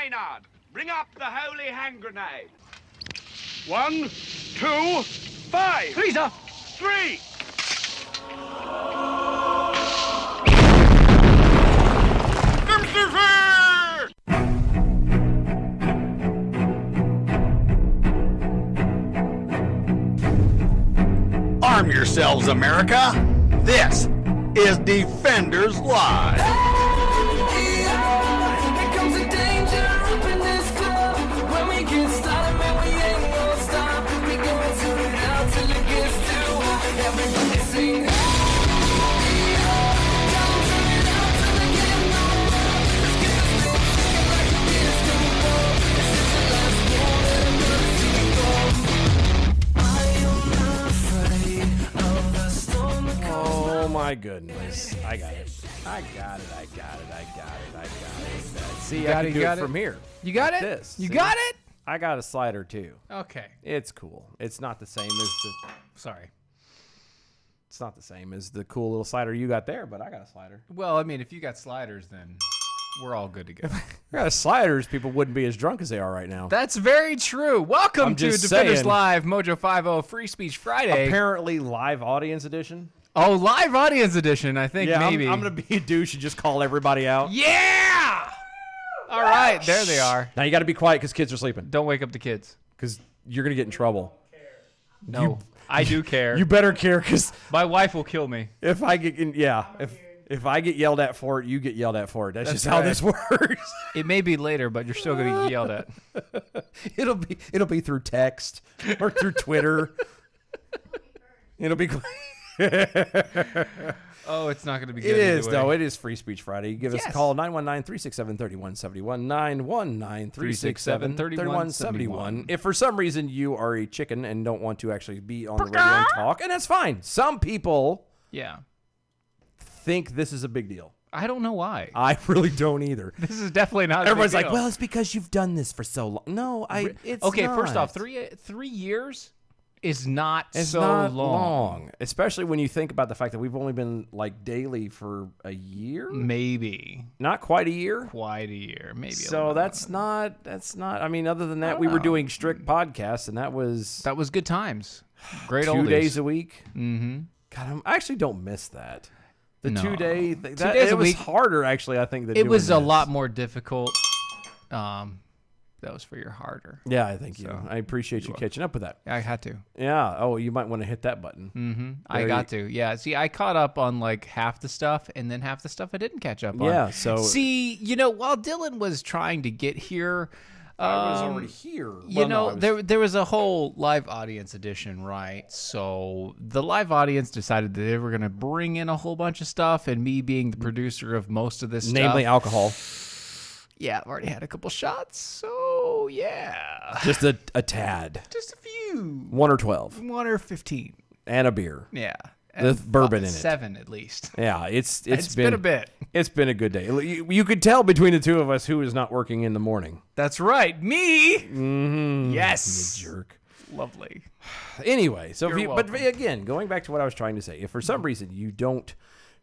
Maynard, bring up the holy hand grenade. 1, 2, 5. Please, sir. 3. Arm yourselves, America. This is Defenders Live. Oh my goodness. I got it. See, I can do it from here. You got Like it? this. You See? got it? I got a slider too. Okay. It's cool. It's not the same as the Sorry. It's not the same as the cool little slider you got there, but I got a slider. Well, I mean, if you got sliders, then we're all good to go. I got sliders, people wouldn't be as drunk as they are right now. That's very true. Welcome I'm to just Defenders saying. Live, Mojo 50 Free Speech Friday. Apparently live audience edition. Oh, live audience edition, I think Yeah, maybe. I'm going to be a douche and just call everybody out. Yeah! All right, there they are. Now you got to be quiet because kids are sleeping. Don't wake up the kids. Because you're going to get in trouble. No, I do care. You better care because My wife will kill me. if I get if I get yelled at for it, you get yelled at for it. That's just how right. this works. It may be later, but you're still going to get yelled at. It'll be through text or through Twitter. It'll be. Oh, it's not going to be good. It is, either though. way. It is Free Speech Friday. You give us a Yes. call, 919-367-3171, 919-367-3171. If for some reason you are a chicken and don't want to actually be on the radio and talk, and that's fine. Some people Yeah. think this is a big deal. I don't know why. I really don't either. This is definitely not a big Everyone's like, deal. well, it's because you've done this for so long. No, it's okay, not. first off, 3 years is not It's so not long. especially when you think about the fact that we've only been like daily for a year, Maybe not quite a year. quite a year, maybe. a So little that's longer. not. I mean, other than that, we were doing strict podcasts, and that was That was good times. Great 2 oldies. days a week. Mm-hmm. God, I actually don't miss that. The No. 2 day, 2 days it a was week. harder actually. I think than It doing was a this. lot more difficult. That was for your harder. Yeah, I thank you. So, I appreciate you catching up with that. I had to. Yeah. Oh, you might want to hit that button. Mm-hmm. I There got to. Yeah. See, I caught up on like half the stuff, and then half the stuff I didn't catch up on. Yeah. So See, while Dylan was trying to get here, I was already here. there was a whole live audience edition, right? So the live audience decided that they were going to bring in a whole bunch of stuff, and me being the producer of most of this namely stuff. alcohol. Yeah, I've already had a couple shots, so yeah. Just a tad. Just a few. 1 or 12. 1 or 15. And a beer. Yeah. With And bourbon in it. 7 at least. Yeah, it's been a bit. It's been a good day. You could tell between the two of us who is not working in the morning. That's right. Me. Mm-hmm. Yes. You jerk. Lovely. Anyway, so You're but welcome. again, going back to what I was trying to say, if for some reason you don't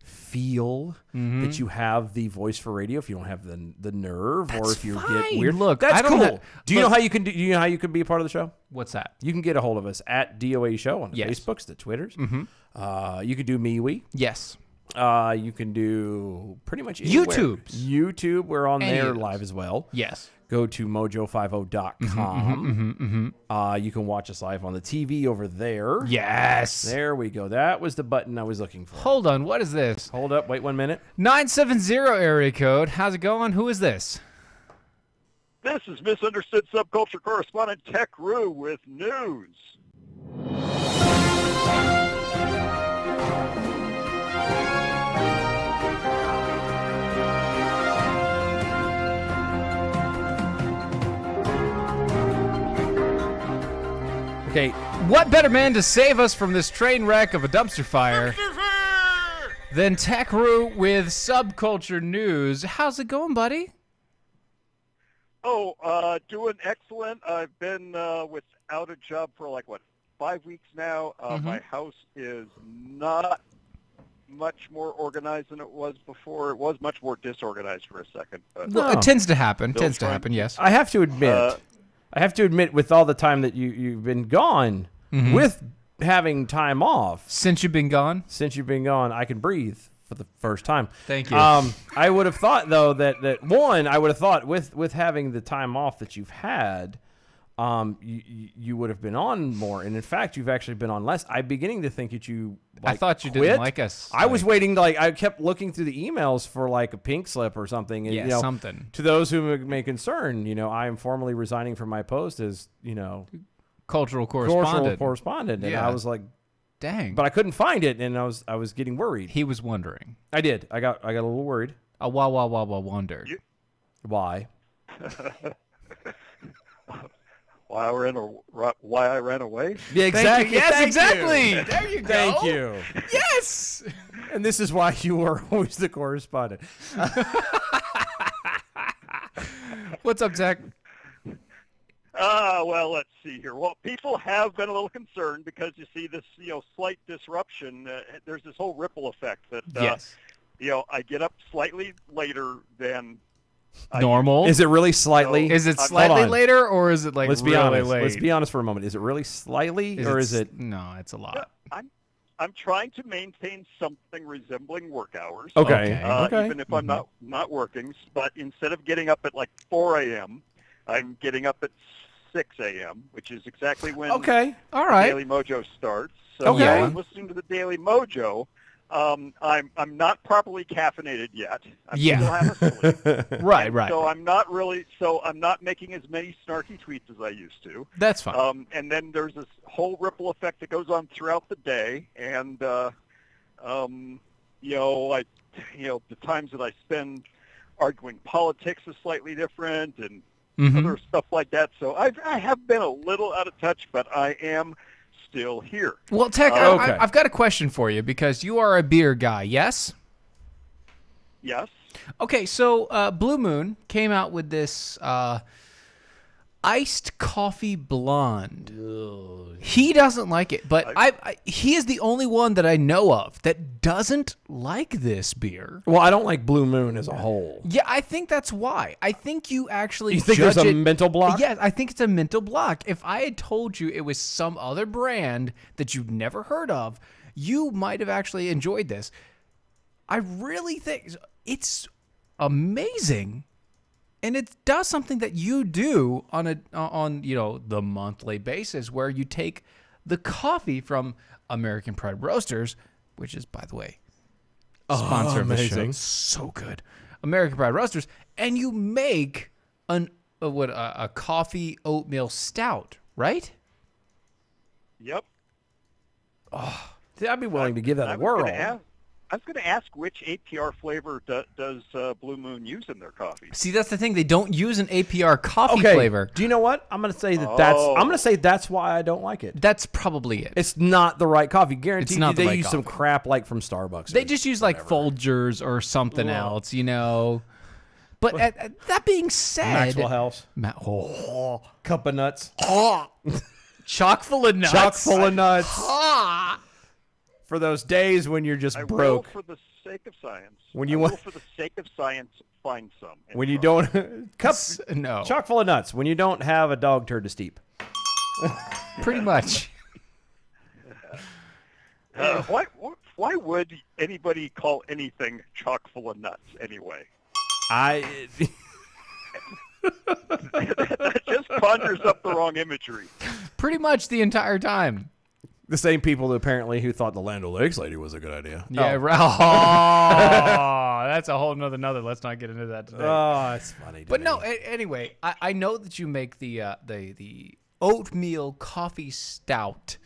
feel Mm-hmm. that you have the voice for radio, if you don't have the nerve, or That's if you fine. get weird, Look, that's I don't cool. have- Do you know look- how you can do? You know how you can be a part of the show? What's that? You can get a hold of us at DOA Show on the Yes. Facebooks, the Twitters. Mm-hmm. You can do MeWe. Yes. You can do pretty much anywhere. YouTube, we're on Any there of those. live as well. Yes. Go to mojo50.com. You can watch us live on the TV over there. Yes. There we go. That was the button I was looking for. Hold on. What is this? Hold up. Wait 1 minute. 970 area code. How's it going? Who is this? This is misunderstood subculture correspondent Tech Rue with news. Okay. What better man to save us from this train wreck of a dumpster fire than Tech Rue with Subculture News? How's it going, buddy? Oh, doing excellent. I've been without a job for 5 weeks now. My house is not much more organized than it was before. It was much more disorganized for a second. But Well, it tends to happen. Tends to fine. happen. Yes. I have to admit, with all the time that you've been gone, with having time off Since you've been gone. since you've been gone, I can breathe for the first time. Thank you. I would have thought though that one, I would have thought with having the time off that you've had, you would have been on more, and in fact, you've actually been on less. I'm beginning to think that you. I thought you quit. didn't like us. I was waiting to I kept looking through the emails for like a pink slip or something. And, Yeah, something. To those who may concern, I am formally resigning from my post as cultural correspondent. correspondent. And Yeah. I was like, Dang. but I couldn't find it, and I was getting worried. He was wondering. I did. I got a little worried. Wondered. Why? why I ran away? Yeah, Thank you. Yes, Thank exactly. you. There you go. Thank you. Yes. And this is why you were always the correspondent. What's up, Zach? Well, let's see here. Well, people have been a little concerned because you see this, slight disruption. There's this whole ripple effect that, Yes. I get up slightly later than Normal. Is it really slightly? Is it Hold slightly on. later, or is it like Let's be really honest. late? Let's be honest for a moment. Is it really slightly, or is it? No, it's a lot. I'm trying to maintain something resembling work hours. Okay. Okay. Even if I'm not working, but instead of getting up at like 4 a.m., I'm getting up at 6 a.m., which is exactly when Okay. All right. Daily Mojo starts. So Okay. while I'm listening to the Daily Mojo, I'm not properly caffeinated yet. I Yeah. still have a sleep. Right. So I'm not making as many snarky tweets as I used to. That's fine. And then there's this whole ripple effect that goes on throughout the day, and the times that I spend arguing politics is slightly different, and other stuff like that. So I have been a little out of touch, but I am still here. Well, Tech, okay. I've got a question for you because you are a beer guy, yes? Yes. Okay, so Blue Moon came out with this iced coffee blonde. He doesn't like it, but he is the only one that I know of that doesn't like this beer. Well, I don't like Blue Moon as a whole. Yeah, I think that's why. I think you actually You think judge there's a it- mental block? Yeah, I think it's a mental block. If I had told you it was some other brand that you've never heard of, you might have actually enjoyed this. I really think it's amazing. And it does something that you do on the monthly basis, where you take the coffee from American Pride Roasters, which is, by the way, sponsor of the show. amazing. So good, American Pride Roasters, and you make a coffee oatmeal stout, right? Yep. See, I'd be willing to give that I a was whirl. going to ask which APR flavor does Blue Moon use in their coffee? See, that's the thing; they don't use an APR coffee Okay. flavor. Do you know what? I'm going to say Oh. that's why I don't like it. That's probably it. It's not the right coffee. Guaranteed. It's not the they right use some coffee. crap like from Starbucks. They just use like Folgers or something else, But that being said, Maxwell House. Cup of nuts. chock full of nuts. Chock full of nuts. For those days when you're just I broke. will, for the sake of science. When you I want- will, for the sake of science, find some. and When you try. don't cups No, chock full of nuts. When you don't have a dog turd to steep. pretty much. Why would anybody call anything chock full of nuts anyway? That just conjures up the wrong imagery. Pretty much the entire time. the same people who thought the Land O'Lakes lady was a good idea. Yeah, oh, that's a whole nother. Let's not get into that today. Oh, it's funny. But no, anyway, I know that you make the oatmeal coffee stout,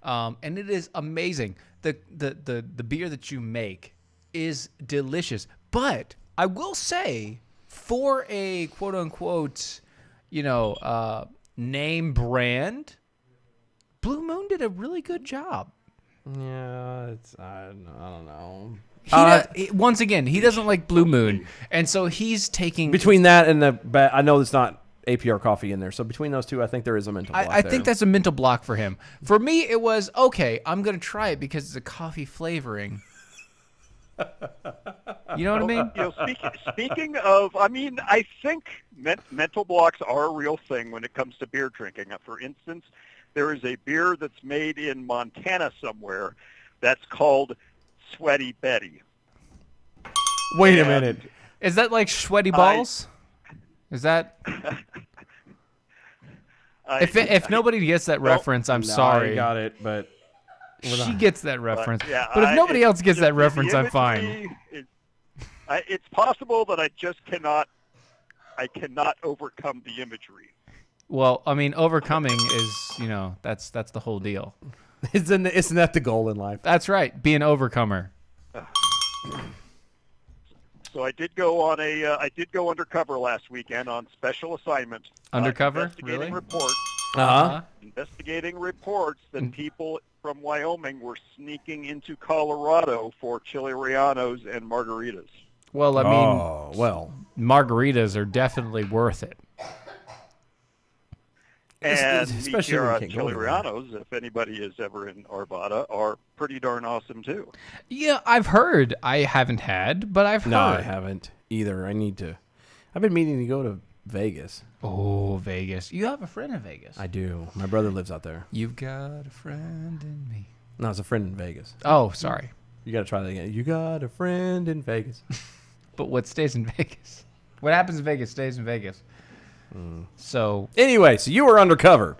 and it is amazing. The beer that you make is delicious. But I will say, for a quote unquote, name brand, Blue Moon did a really good job. Yeah, I don't know. Once again, he doesn't like Blue Moon, and so he's taking Between that and I know it's not APR coffee in there. So between those two, I think there is a mental block I there. think that's a mental block for him. For me, it was, okay, I'm going to try it because it's a coffee flavoring. You know what I mean? You know, speaking of, I mean, I think mental blocks are a real thing when it comes to beer drinking. For instance, there is a beer that's made in Montana somewhere that's called Sweaty Betty. Wait a And minute. Is that like sweaty balls? Is that if nobody gets that reference, I'm No, sorry. I got it, but She gets that reference. yeah, But if nobody else gets that the reference, I'm fine. imagery, it's possible that I just cannot overcome the imagery. Well, I mean, overcoming is, that's the whole deal. isn't that the goal in life? That's right. Be an overcomer. So I did go undercover last weekend on special assignment. Undercover? Investigating Really? reports. Uh-huh. Investigating reports that people from Wyoming were sneaking into Colorado for chili rellenos and margaritas. Well, I mean, Oh, well. margaritas are definitely worth it. And especially when you Mira can't go chili anywhere. rellenos, if anybody is ever in Arvada, are pretty darn awesome too. Yeah, I've heard. I haven't had, but I've heard. No, I haven't either. I need to. I've been meaning to go to Vegas. Oh, Vegas. You have a friend in Vegas. I do. My brother lives out there. You've got a friend in me. No, it's a friend in Vegas. Oh, sorry. You got to try that again. You got a friend in Vegas. But what stays in Vegas? What happens in Vegas stays in Vegas. So Anyway, so you were undercover.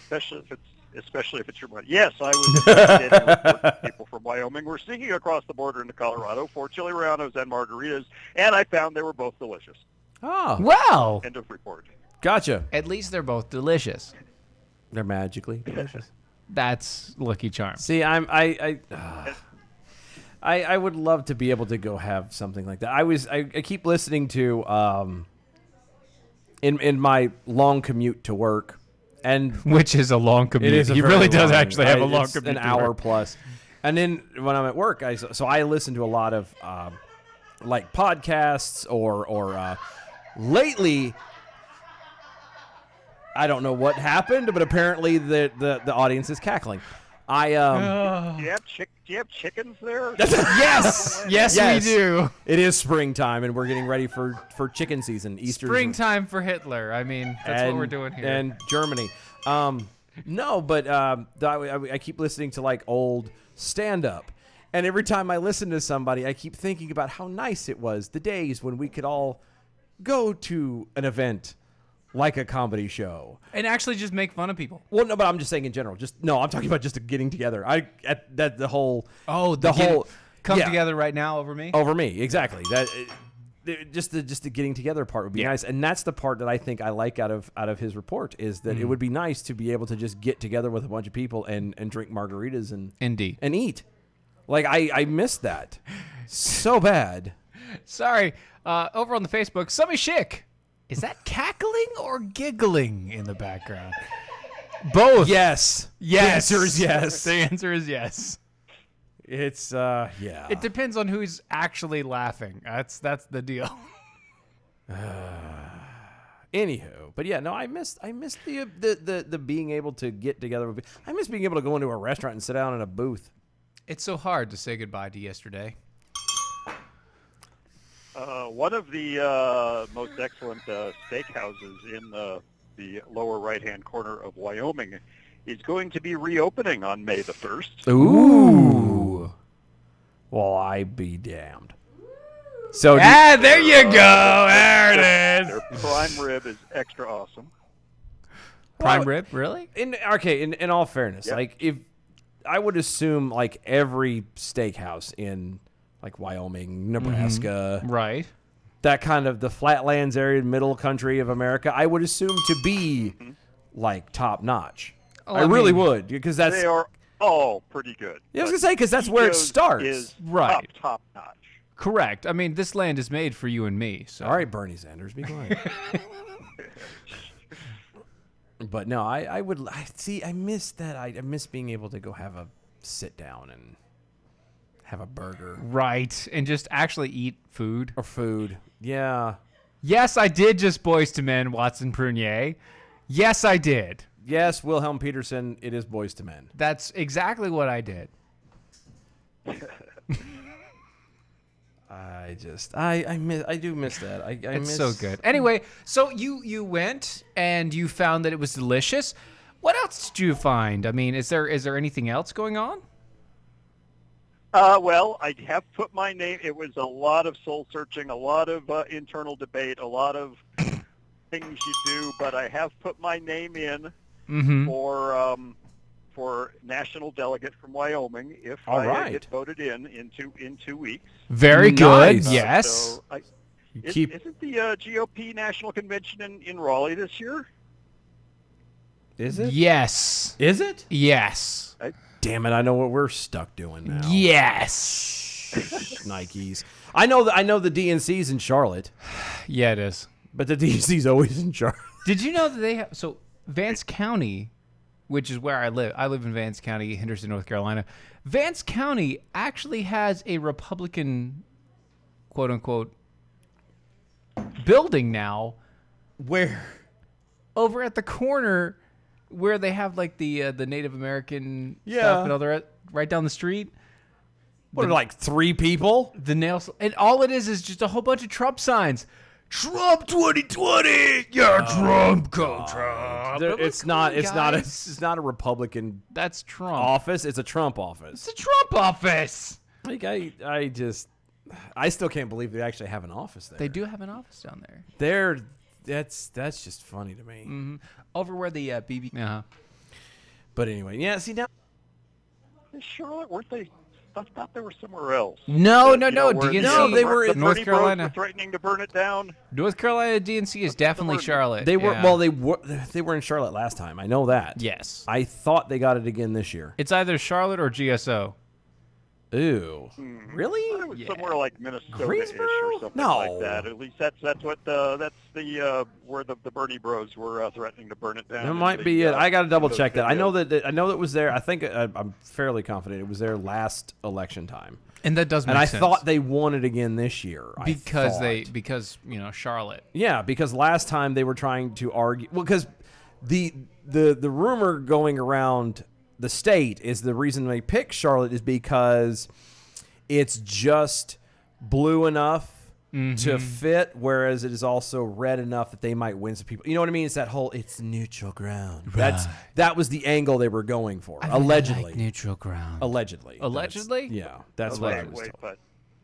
Especially if it's your money. Yes, I was investigating reports that people from Wyoming were sneaking across the border into Colorado for chili rellenos and margaritas, and I found they were both delicious. Oh, well, End of report. gotcha. at least they're both delicious. They're magically delicious. That's Lucky Charms. See, I would love to be able to go have something like that. I keep listening to in my long commute to work, and Which is a long commute. it is a He very really does long- actually have a it's long commute. an to hour work. plus. And then when I'm at work, I listen to a lot of like podcasts or lately. I don't know what happened, but apparently the audience is cackling. Do you have chickens there? Yes, yes, Yes. we do. It is springtime, and we're getting ready for chicken season. Easter Springtime for Hitler. I mean, that's what we're doing here. And Germany. No, but I keep listening to like old stand-up, and every time I listen to somebody, I keep thinking about how nice it was the days when we could all go to an event like a comedy show. And actually just make fun of people. Well, no, but I'm just saying in general. I'm talking about just getting together. The whole Oh, the whole come yeah. together right now over me. over me exactly that. Just the getting together part would be nice, and that's the part that I think I like out of his report is that it would be nice to be able to just get together with a bunch of people and drink margaritas and Indeed. and eat. Like I missed that so bad. Sorry. Over on the Facebook, Summy Schick. Is that cackling or giggling in the background? Both. Yes, Yes. The answer is yes. The answer is yes. It's yeah. It depends on who's actually laughing. That's the deal. Anywho, but yeah, no, I missed the being able to get together with. I miss being able to go into a restaurant and sit down in a booth. It's so hard to say goodbye to yesterday. One of the most excellent steakhouses in the lower right-hand corner of Wyoming is going to be reopening on May the 1st. Ooh. Well, I be damned. So There you go. There it is. Their prime rib is extra awesome. Prime Well, rib, really? in all fairness, Yep. like if I would assume like every steakhouse in like Wyoming, Nebraska, Right. that kind of the flatlands area, middle country of America, I would assume to be like top notch. Oh, I I really mean, would because that's They are all pretty good. yeah, I was but gonna say because that's where it Tito's starts. Is Right. top notch. Correct. I mean, this land is made for you and me. So. All right, Bernie Sanders, be quiet. But no, I would see. I miss that. I miss being able to go have a sit down and have a burger Right. And just actually eat food. or food. Yeah. Yes, I did just Boys to Men, Watson Prunier. Yes, I did. Yes, Wilhelm Peterson. It is Boys to Men. That's exactly what I did. I do miss that. I It's miss, so good. Anyway, so you went and you found that it was delicious. What else did you find? I mean, is there anything else going on? Well, I have put my name. It was a lot of soul searching, a lot of internal debate, a lot of things you do. But I have put my name in for national delegate from Wyoming if All I right. get voted in 2 weeks. Very Nice. good. Yes. So keep- isn't the GOP national convention in Raleigh this year? Is it? Yes. Is it? Yes. Damn it! I know what we're stuck doing now. Yes. Nikes. I know the DNC's in Charlotte, Yeah, it is. but the DNC's always in Charlotte. Did you know that they have Vance County, which is where I live. I live in Vance County, Henderson, North Carolina. Vance County actually has a Republican, quote unquote, building now Where? over at the corner where they have like the Native American Yeah. stuff and all the rest, right down the street. What, like 3 people? The nails, and all it is just a whole bunch of Trump signs. Trump 2020, yeah, Trump, go Trump. There- I'm like, it's come not. on, It's not. guys. It's not a Republican That's Trump. office. It's a Trump office. It's a Trump office. Like I still can't believe they actually have an office there. They do have an office down there. That's just funny to me. Over where the BB. But anyway, yeah. See now. In Charlotte, weren't they? I thought they were somewhere else. No, You no, know, no. where DNC. No, they were the in North Bernie Bros Carolina. were threatening to burn it down. North Carolina DNC is definitely Charlotte. They were Yeah. well. They were in Charlotte last time. I know that. Yes. I thought they got it again this year. It's either Charlotte or GSO. Ooh. Really? It was somewhere like Minnesota-ish Greensboro? or something No. like that. At least that's what that's the where the Bernie Bros were threatening to burn it down. That in might the, be it. I got to double those check that. I know videos. that. I know it was there. I think I'm fairly confident it was there last election time. And that does make And I sense. thought they won it again this year. because thought. because Charlotte. Yeah, because last time they were trying to argue. Well, because the rumor going around the state is the reason they picked Charlotte is because it's just blue enough to fit, whereas it is also red enough that they might win some people. You know what I mean? It's that whole it's neutral ground. That was the angle they were going for. Allegedly. neutral ground. Allegedly. Allegedly? That's what I was Wait, told.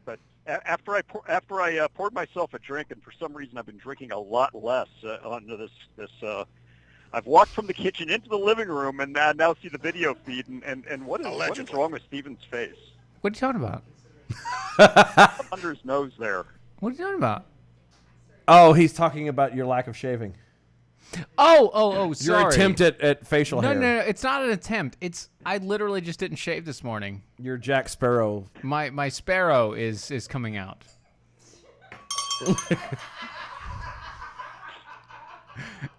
but after I poured myself a drink, and for some reason I've been drinking a lot less onto this. I've walked from the kitchen into the living room, and I now see the video feed. And what is wrong with Steven's face? What are you talking about? Under his nose there. What are you talking about? Oh, he's talking about your lack of shaving. Oh, sorry. Your attempt at facial No, hair. no, it's not an attempt. I literally just didn't shave this morning. Your Jack Sparrow. My sparrow is coming out.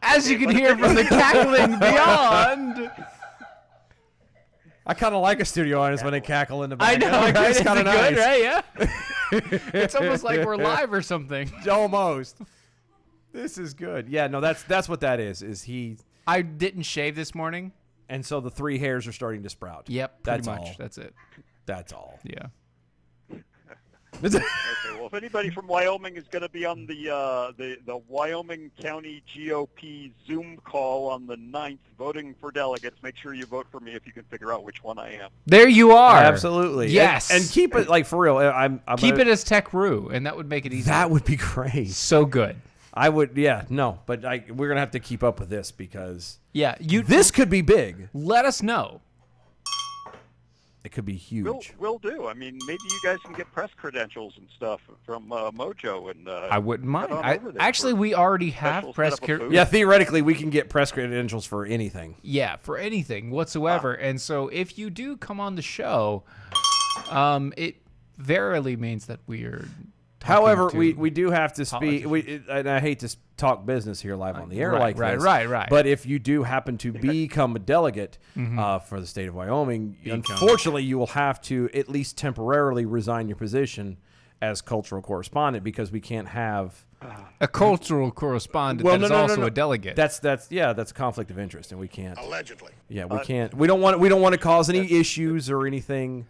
As you can hear from the cackling beyond. I kind of like a studio audience when they cackle in the I back. know, Like, right? it's kind of nice. good, right? Yeah. It's almost like we're live or something. Almost. This is good. Yeah, no, that's what that is. Is he? I didn't shave this morning. And so the 3 hairs are starting to sprout. Yep, pretty That's much. all. That's it. That's all. Yeah. Okay, well, if anybody from Wyoming is going to be on the Wyoming County GOP Zoom call on the 9th voting for delegates, make sure you vote for me if you can figure out which one I am. There you are. Absolutely. Yes. And keep it like for real. I'm Keep gonna- it as Tech Roo, and that would make it easy. That would be great. so good. I would. Yeah. No. But we're gonna have to keep up with this because Yeah, this could be big. let us know. It could be huge. Will do. I mean, maybe you guys can get press credentials and stuff from Mojo. And I wouldn't mind. head on over there Actually, for we already have special press. setup of food. Yeah, theoretically, we can get press credentials for anything. Yeah, for anything whatsoever. And so, if you do come on the show, it verily means that we are. talking However, to we do have to speak. politicians. And I hate to talk business here live on the air like this. Right. But if you do happen to become a delegate for the state of Wyoming, unfortunately, you will have to at least temporarily resign your position as cultural correspondent because we can't have. a cultural correspondent Well, that is no, also no. a delegate. That's a conflict of interest, and we can't. Allegedly. Yeah, we can't. We don't want to cause any issues or anything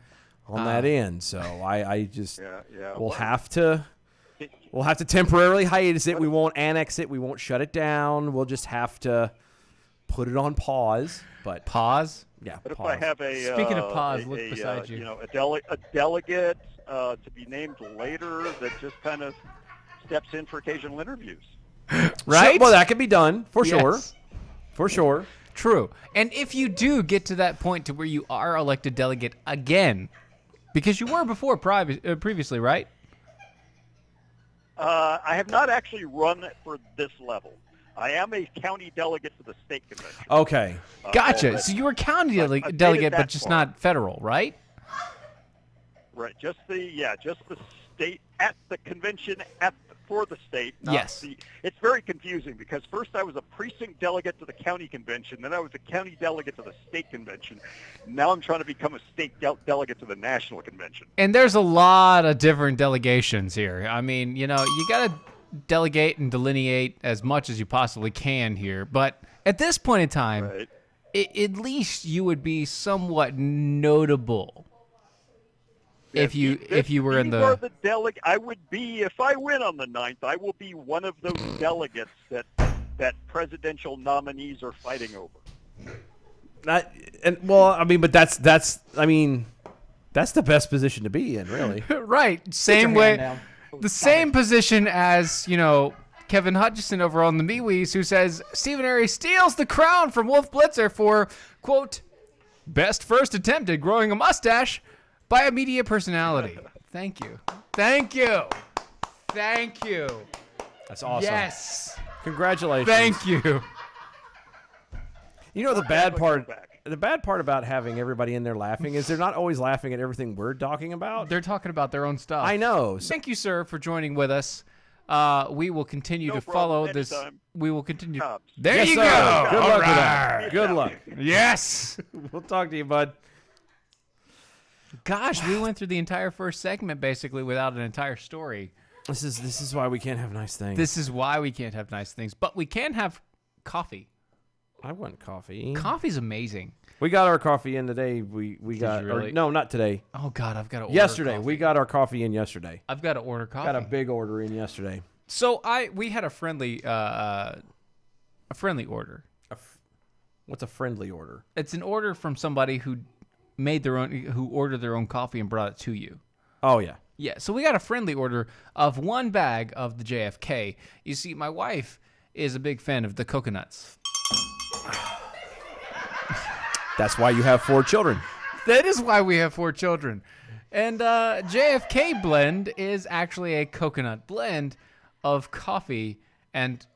on that end. So I just Yeah. we'll have to temporarily hiatus it. We won't annex it. We won't shut it down. We'll just have to put it on pause. But Pause. yeah, But if pause. I have a Speaking of pause, look beside you. a delegate to be named later that just kind of steps in for occasional interviews. Right? Sure, well, that can be done for sure. Yes. For sure. True. And if you do get to that point to where you are elected delegate again, because you were before previously, right? I have not actually run for this level. I am a county delegate to the state convention. Okay. Gotcha. but So you were county I've made it delegate, but that just far. not federal, right? Right, just the state at the convention for the state. not Yes. It's very confusing because first I was a precinct delegate to the county convention, then I was a county delegate to the state convention. Now I'm trying to become a state delegate to the national convention. And there's a lot of different delegations here. I mean, you got to delegate and delineate as much as you possibly can here. But at this point in time, Right. at least you would be somewhat notable if you were in You are the. the delegate. I would be if I win on the 9th. I will be one of those delegates that presidential nominees are fighting over. But that's the best position to be in, really. Right. Same way. The same position as, Kevin Hutchison over on the MeWe's, who says Stephen Aries steals the crown from Wolf Blitzer for, quote, best first attempt at growing a mustache by a media personality. Thank you. Thank you. Thank you. That's awesome. Yes. Congratulations. Thank you. You know the bad part. back. The bad part about having everybody in there laughing is they're not always laughing at everything we're talking about. They're talking about their own stuff. I know. Thank you, sir, for joining with us. We will continue No to problem. follow this. Anytime. We will continue. Jobs. There Yes, you sir. go. Good All luck with right. that. Good luck. Yes. We'll talk to you, bud. Gosh, we went through the entire first segment basically without an entire story. This is why we can't have nice things. This is why we can't have nice things, but we can have coffee. I want coffee. Coffee's amazing. We got our coffee in today. We got you really? no, not today. Oh God, I've got to order Yesterday. coffee. We got our coffee in yesterday. I've got to order coffee. Got a big order in yesterday. So we had a friendly order. What's a friendly order? It's an order from somebody who ordered their own coffee and brought it to you. Oh yeah. Yeah, so we got a friendly order of one bag of the JFK. You see, my wife is a big fan of the coconuts. That's why you have 4 children. That is why we have 4 children. And JFK blend is actually a coconut blend of coffee and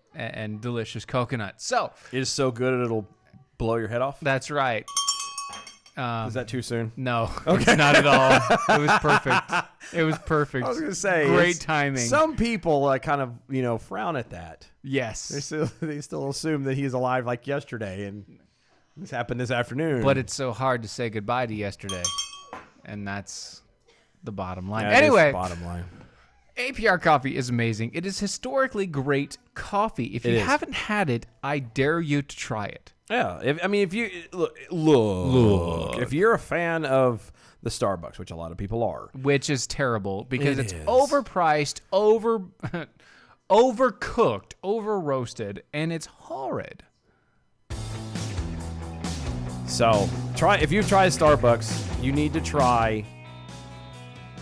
delicious coconut. So It is so good it'll blow your head off. that's right. Is that too soon? No, it's not at all. It was perfect. It was perfect. I was gonna say great it's- timing. Some people kind of frown at that. Yes, They still assume that he's alive like yesterday, and this happened this afternoon. but it's so hard to say goodbye to yesterday, and that's the bottom line. That is Anyway, the bottom line. APR coffee is amazing. It is historically great coffee. If you It is. haven't had it, I dare you to try it. Yeah, if you look, if you're a fan of the Starbucks, which a lot of people are, Which is terrible because It it's is. overpriced, overcooked, over roasted, and it's horrid. so if you've tried Starbucks, you need to try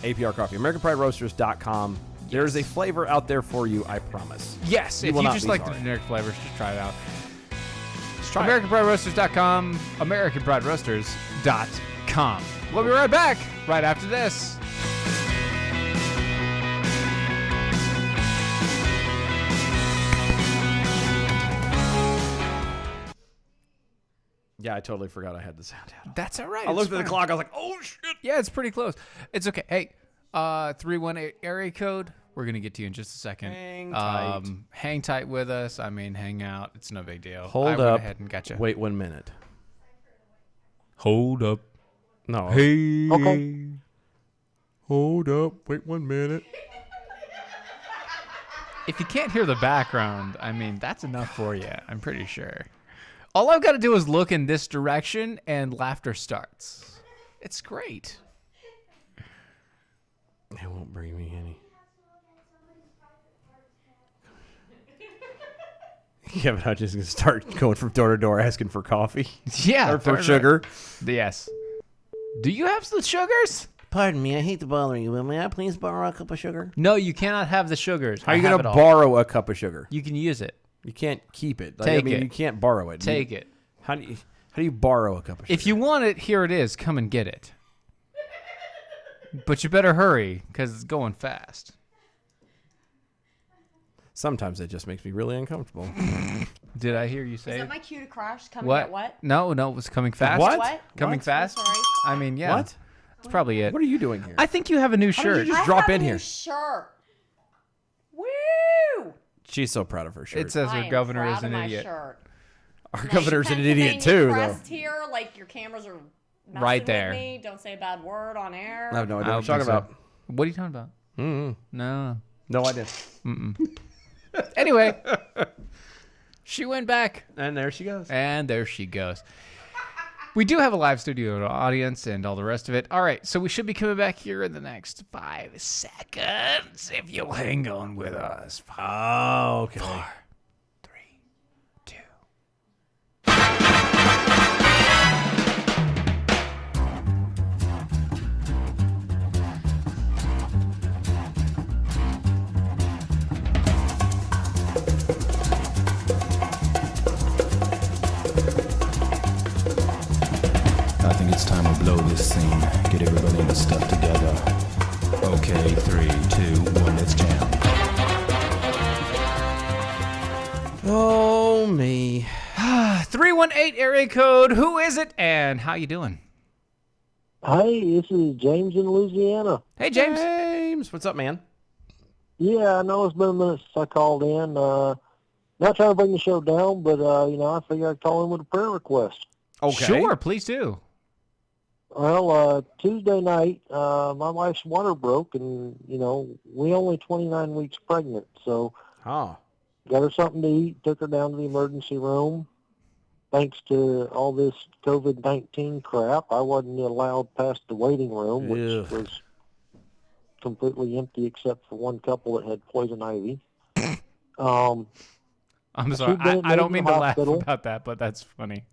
APR coffee. AmericanPrideRoasters.com. There's a flavor out there for you, I promise. Yes, if will you not just be like the sorry. generic flavors, just try it out. Try it. AmericanPrideRoasters.com, AmericanPrideRoasters.com. We'll be right back right after this. Yeah, I totally forgot I had the sound out. That's all right. I it's looked at the fine. clock. I was like, oh shit. Yeah, it's pretty close. It's okay. Hey, 318 area code. We're going to get to you in just a second. Hang tight. Hang tight with us. I mean, hang out. It's no big deal. Hold I went up. ahead and got you. Wait 1 minute. Hold up. No. Hey. Okay. Hold up. Wait 1 minute. If you can't hear the background, I mean, that's enough for you. I'm pretty sure. All I've got to do is look in this direction and laughter starts. It's great. They won't bring me any. Yeah, but I'm just gonna start going from door to door asking for coffee. Yeah, Or for sugar. Yes. Do you have the sugars? Pardon me, I hate to bother you, but may I please borrow a cup of sugar? No, you cannot have the sugars. How are you gonna borrow a cup of sugar? You can use it. You can't keep it. Take it. You can't borrow it. Take it. How do you borrow a cup of sugar? If you want it, here it is. Come and get it. But you better hurry because it's going fast. Sometimes it just makes me really uncomfortable. Did I hear you say Is it? that my cue to crash? Come What? and get what? No, it was coming fast. What? What? Coming What? fast? I'm sorry. I mean, yeah. What? That's probably it. What are you doing here? I think you have a new did shirt. you just drop I have in a here? New shirt. Woo! She's so proud of her shirt. It says I her am governor proud is an of my idiot. shirt. Our Nice governor's an idiot Pennsylvania too, though. crest here, like your cameras are messing Right there. With me. Don't say a bad word on air. I have no idea I what you're don't talking think about. so. What are you talking about? Mm-hmm. No. No idea. Anyway, she went back. And there she goes. And there she goes. We do have a live studio audience and all the rest of it. All right, so we should be coming back here in the next 5 seconds if you'll hang on with us. Oh, okay. 4, 3, 2. I think it's time to blow this scene. Get everybody in the stuff together. Okay, 3, 2, 1, let's jam. Oh, me. 318 area code. Who is it and how you doing? Hey, this is James in Louisiana. Hey, James. James, what's up, man? Yeah, I know it's been a minute since I called in. Not trying to bring the show down, but, I figured I'd call in with a prayer request. Okay. Sure, please do. Well, Tuesday night, my wife's water broke, and, we only 29 weeks pregnant, so Oh. got her something to eat, took her down to the emergency room. Thanks to all this COVID-19 crap, I wasn't allowed past the waiting room, which Ugh. was completely empty except for one couple that had poison ivy. I'm sorry. She'd been I don't mean to laugh hospital. about that, but that's funny.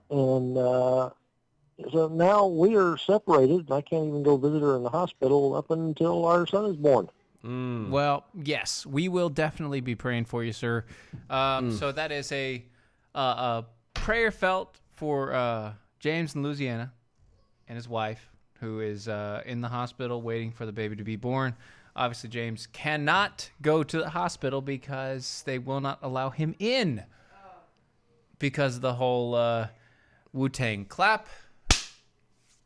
And so now we are separated, and I can't even go visit her in the hospital up until our son is born. Mm. Well, yes, we will definitely be praying for you, sir. So that is a prayer felt for James in Louisiana and his wife, who is in the hospital waiting for the baby to be born. Obviously, James cannot go to the hospital because they will not allow him in because of the whole Wu-Tang clap.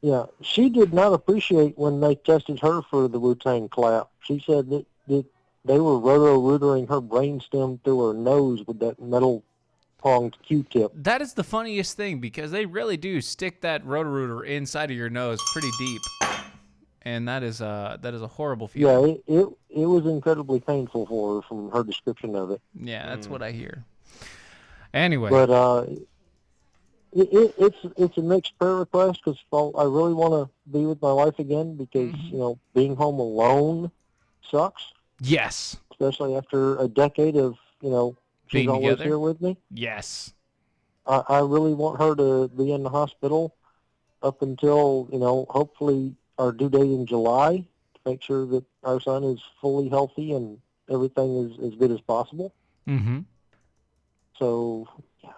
Yeah, she did not appreciate when they tested her for the Wu-Tang clap. She said that they were roto-rootering her brainstem through her nose with that metal-pronged Q-tip. That is the funniest thing because they really do stick that Roto-Rooter inside of your nose pretty deep. And that is a horrible feeling. Yeah, it was incredibly painful for her from her description of it. Yeah, that's what I hear. Anyway, But it's a mixed prayer request because I really want to be with my wife again because, being home alone sucks, yes, especially after a decade of, she's Being always together? here with me. yes. I really want her to be in the hospital up until, hopefully our due date in July to make sure that our son is fully healthy and everything is as good as possible. Mm-hmm. So,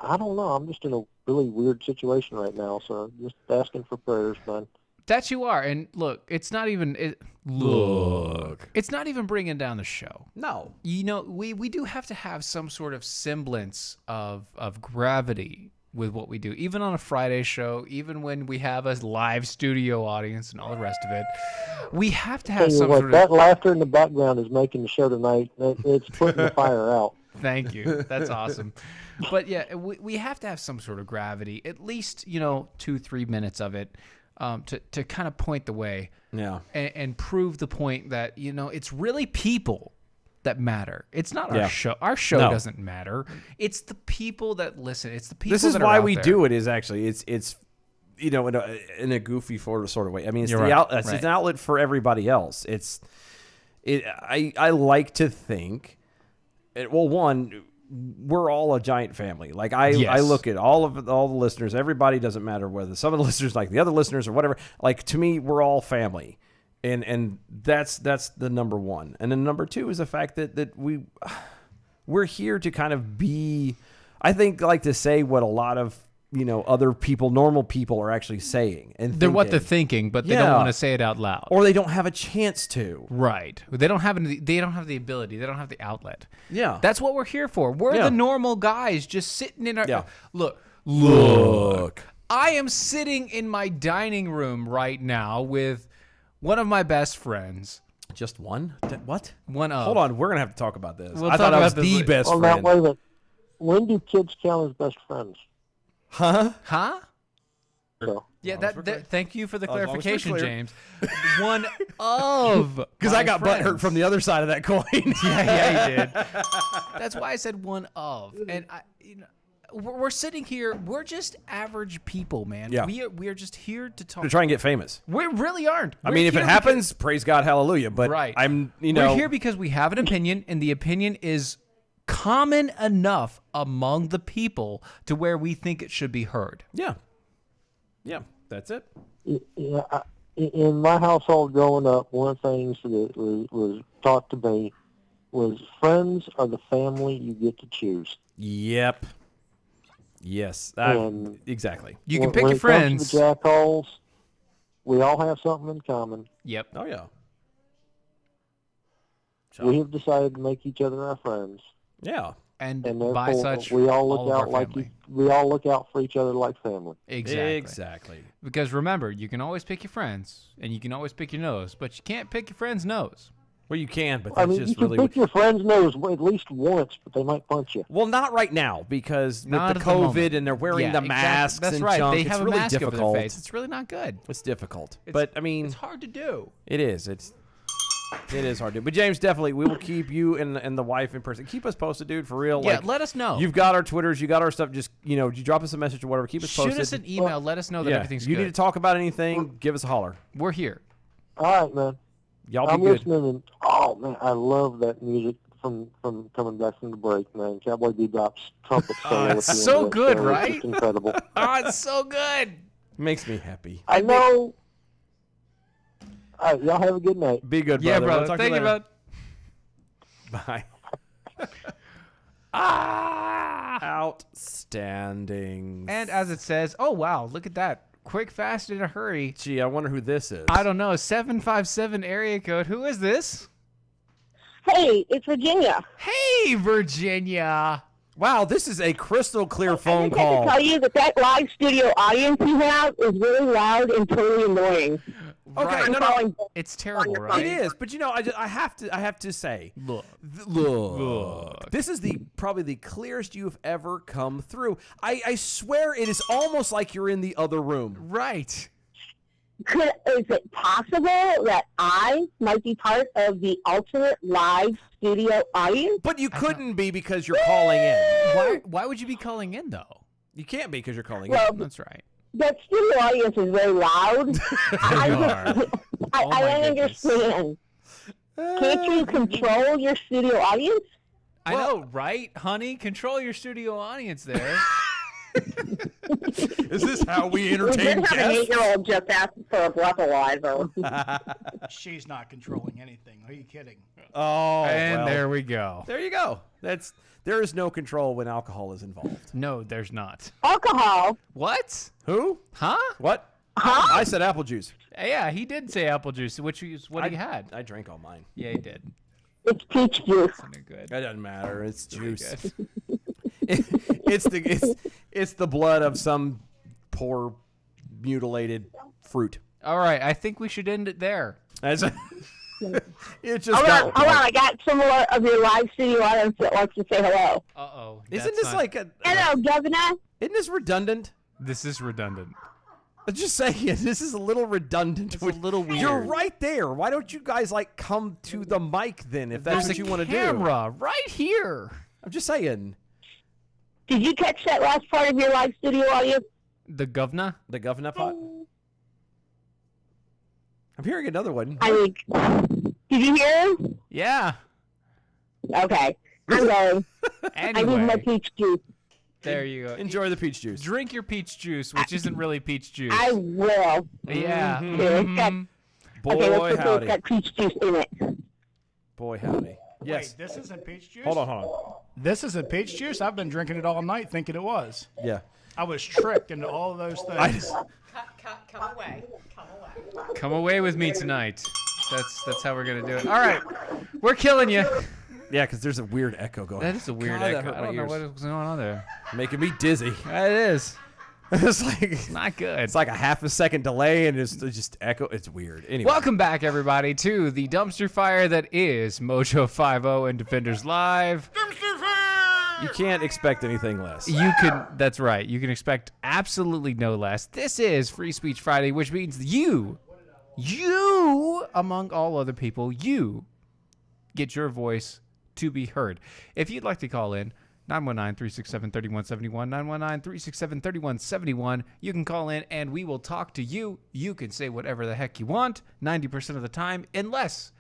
I don't know. I'm just in a really weird situation right now, so just asking for prayers, man. That you are. And look, it's not even... It's not even bringing down the show. No. We do have to have some sort of semblance of gravity with what we do. Even on a Friday show, even when we have a live studio audience and all the rest of it, we have to have Tell you some what, sort that of... laughter in the background is making the show tonight. It's putting the fire out. Thank you. That's awesome. But yeah, we have to have some sort of gravity, at least, 2-3 minutes of it, to kind of point the way Yeah. and prove the point that, it's really people that matter. It's not Yeah. our show. Our show No. doesn't matter. It's the people that listen. It's the people This is that are why out we there. do it. Is actually it's in a goofy sort of way. I mean, it's You're the right, it's right. an outlet for everybody else. I like to think, one, we're all a giant family. Like I Yes. look at all the listeners. Everybody, doesn't matter whether some of the listeners like the other listeners or whatever. Like, to me, we're all family, and that's the number one. And then number two is the fact that we're here to kind of be, I think, like to say what a lot of other people, normal people, are actually saying, and They're what they're thinking. thinking, but they don't Yeah. want to say it out loud. Or they don't have a chance to. Right. They don't have the ability. They don't have the outlet. Yeah. That's what we're here for. We're Yeah. the normal guys just sitting in our Yeah. Look. I am sitting in my dining room right now with one of my best friends. Just one? What? One of. Hold on, we're gonna have to talk about this. We'll I talk thought I was about this the later. best Well, now, friend. wait a minute. When do kids count as best friends? Huh? Huh? So, Yeah, long as we're clear. thank you for the As long as we're clarification, clear. James. One of Because my I got friends. butthurt from the other side of that coin. Yeah, you did. That's why I said one of. And we're sitting here. We're just average people, man. Yeah. We are just here to talk. To try and get famous. We really aren't. I We're mean, if it here happens, praise God, hallelujah. But Right. we're we're here because we have an opinion, and the opinion is common enough among the people to where we think it should be heard. Yeah. Yeah, that's it. in my household growing up, one of the things that was taught to me was friends are the family you get to choose. Yep. Yes. Exactly. You can When- pick when your it comes friends. to the jackholes, we all have something in common. Yep. Oh, yeah. We have decided to make each other our friends, Yeah. And and by therefore such, we all all look of our out like family. we all look out for each other like family. Exactly. Exactly. Because remember, you can always pick your friends, and you can always pick your nose, but you can't pick your friend's nose. Well, you can, but I that's mean, you just can really pick your friend's nose at least once, but they might punch you. well, not right now because Not with at the the COVID moment. and they're wearing Yeah, the exactly. masks That's and right. junk. They It's have a really mask difficult. over their face. It's really not good. It's difficult. It's- But I mean, It's hard to do. it is. It is hard to do. But James, definitely, we will keep you and the wife in person. Keep us posted, dude, for real. Yeah, Like, let us know. You've got our Twitters, you got our stuff. Just you drop us a message or whatever. Keep us posted. Shoot us an email. Let us know that yeah, everything's you good. need to talk about anything? Give us a holler. We're here. All right, man. Y'all be I'm good. listening, and oh man, I love that music from coming back from the break, man. Cowboy Bebop's trumpet solo. it's at the end so of that good, show is right? just incredible. Oh, it's so good. Makes me happy. I know. All right, y'all have a good night. Be good, Yeah, brother. brother. We'll talk to Thank you, later. bud. Bye. Outstanding. And as it says, oh wow, look at that. Quick, fast, in a hurry. Gee, I wonder who this is. I don't know. 757 area code. Who is this? Hey, it's Virginia. Hey, Virginia. Wow, this is a crystal clear phone I just have call. to tell you that live studio audience you have is really loud and totally annoying. Okay, Right. no, no, Calling- It's terrible, your right? it is. But I have to say, Look. look, this is probably the clearest you've ever come through. I swear it is almost like you're in the other room. Right. Is it possible that I might be part of the alternate live studio audience? But you couldn't be because you're calling in. Why would you be calling in though? You can't be because you're calling Well, in. That's right. that studio audience is very loud. I are. don't Oh my goodness. understand. Can't you control your studio audience? I know, right, honey? Control your studio audience there. Is this how we We entertain did have an guests? 8-year-old just ask for a breathalyzer. She's not controlling anything. Are you kidding? Oh, And well, there we go. there you go. There is no control when alcohol is involved. No, there's not. Alcohol? What? Who? Huh? What? Huh? I said apple juice. Yeah, he did say apple juice, which is what he had. I drank all mine. Yeah, he did. It's peach juice. They're good. That doesn't matter. It's juice. Good. It's the blood of some poor mutilated fruit. All right, I think we should end it there. It's just Hold got on, I got some more of your live studio audience that wants to say hello. Uh-oh. Isn't this like a? Hello, Governor. Isn't this redundant? This is redundant. I'm just saying, this is a little redundant. It's a little weird. You're right there. Why don't you guys come to the mic then, if that's There's what you a want to do? camera right here. I'm just saying. Did you catch that last part of your live studio audience? The governor? The governor pot? I'm hearing another one. I mean, did you hear him? Yeah. Okay. I'm going. I need my Anyway, peach juice. there you go. Enjoy the peach juice. Drink your peach juice, which isn't really peach juice. I will. Yeah. Here, it's got, Boy, okay, let's put howdy. it's got peach juice in it. Boy, howdy. Yes. Wait, this isn't peach juice? Hold on. This isn't peach juice? I've been drinking it all night thinking it was. Yeah. I was tricked into all of those things. Come away. Come away. Come away with me tonight. That's how we're gonna do it. All right, we're killing you. Yeah, because there's a weird echo going. That is a weird God, that echo. hurt I my don't know ears. what is going on there. Making me dizzy. It is. It's Not good. It's like a half a second delay and it's just echo. It's weird. Anyway. Welcome back, everybody, to the dumpster fire that is Mojo 50 and Defenders Live. You can't expect anything less. That's right. You can expect absolutely no less. This is Free Speech Friday, which means you, among all other people, you get your voice to be heard. If you'd like to call in, 919-367-3171, 919-367-3171. You can call in and we will talk to you. You can say whatever the heck you want 90% of the time, unless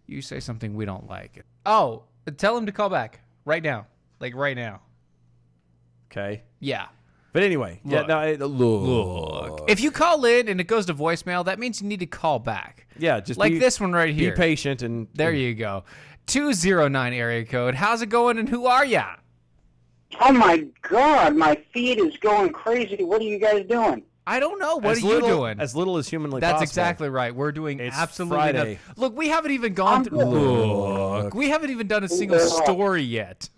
you say something we don't like. Oh, tell him to call back right now. Like right now. Okay. Yeah. But anyway. Look. Look. If you call in and it goes to voicemail, that means you need to call back. Yeah, just like be, this one right here. Be patient and There you go. 209 area code. How's it going and who are ya? Oh my God, my feed is going crazy. What are you guys doing? I don't know. What As are you little- doing? As little as humanly That's possible. exactly right. We're doing It's absolutely Friday. nothing. Look, we haven't even gone through. Look, we haven't even done a single story yet.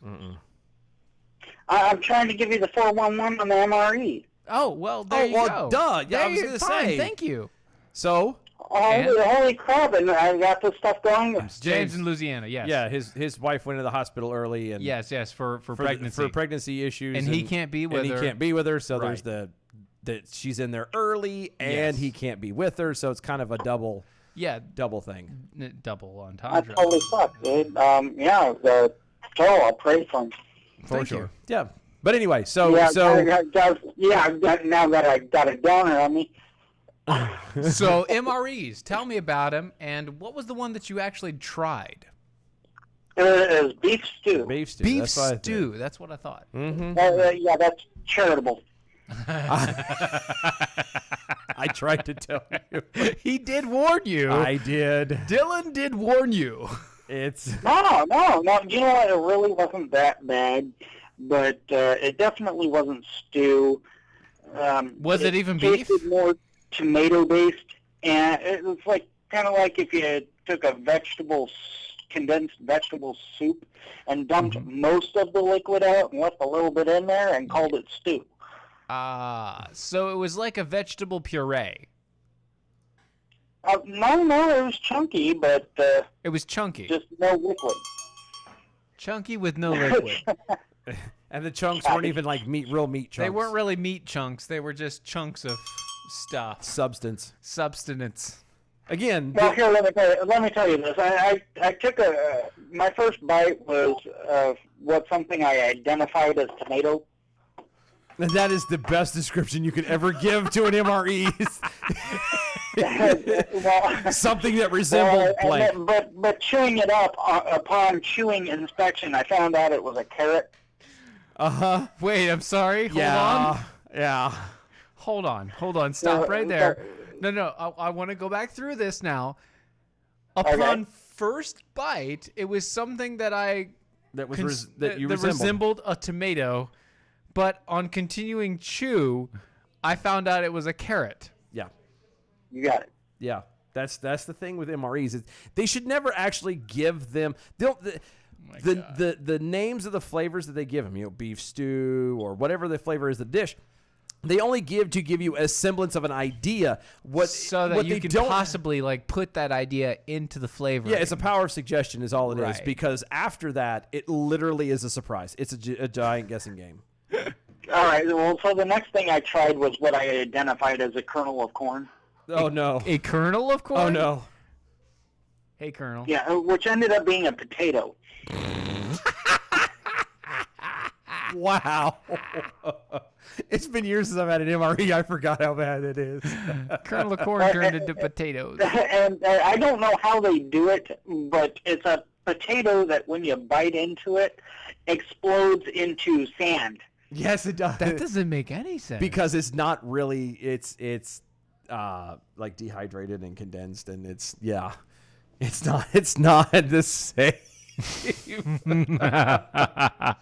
I'm trying to give you the 411 on the MRE. Oh well, there you well, go. duh. Yeah, I was There gonna you- fine, say. Thank you, So, Holy crap, and I got this stuff going. James in Louisiana. Yes. yeah, his wife went to the hospital early and Yes. For for pregnancy. for pregnancy issues And he can't be with and her. he can't be with her. So Right. there's that she's in there early and Yes. he can't be with her. So it's kind of a double Yeah. thing. Double That's entendre. holy fuck, dude. I'll pray for him. For Thank sure. you. Yeah. But anyway, so I've got, now that I got a donor on me. So MREs, tell me about them, and what was the one that you actually tried? It was beef stew. beef stew. Beef that's what I think. stew. That's what I thought. Mm-hmm. Yeah, that's charitable. I tried to tell you. He did warn you. I did. Dylan did warn you. It's No. You know what? It really wasn't that bad, but it definitely wasn't stew. Was it even beef? tasted more tomato-based, and it was like kind of like if you took a condensed vegetable soup and dumped most of the liquid out and left a little bit in there and called it stew. So it was like a vegetable puree. No, it was chunky, but It was chunky. just no liquid. Chunky with no liquid. and the chunks weren't even like real meat chunks. They weren't really meat chunks. They were just chunks of stuff. substance. Substance. Again, Well, here, let me tell you this. I took my first bite was something I identified as tomato. that is the best description you could ever give to an MRE. Well, Something that resembled and blank. then- but chewing it up, upon chewing inspection, I found out it was a carrot. Uh-huh. Wait, I'm sorry. Hold Yeah. on. Yeah. Hold on. Stop No, right there. No. I want to go back through this now. Upon first bite, it was something that That was that you resembled. resembled a tomato, but on continuing chew, I found out it was a carrot. Yeah. You got it. Yeah. That's the thing with MREs. Is they should never actually give them the names of the flavors that they give them. You know, beef stew or whatever the flavor is, the dish. They only give you a semblance of an idea. So that what you they can don't possibly like put that idea into the flavor. Yeah, it's a power of suggestion is all it is. Right. Because after that, it literally is a surprise. It's a giant guessing game. All right. Well, so the next thing I tried was what I identified as a kernel of corn. Oh, no. A kernel of corn? Oh, no. Hey, Colonel. Yeah, which ended up being a potato. Wow. It's been years since I've had an MRE. I forgot how bad it is. Kernel of corn turned into potatoes. And I don't know how they do it, but it's a potato that when you bite into it, explodes into sand. Yes, it does. That doesn't make any sense. Because it's not really. It's like dehydrated and condensed, and it's It's not the same. I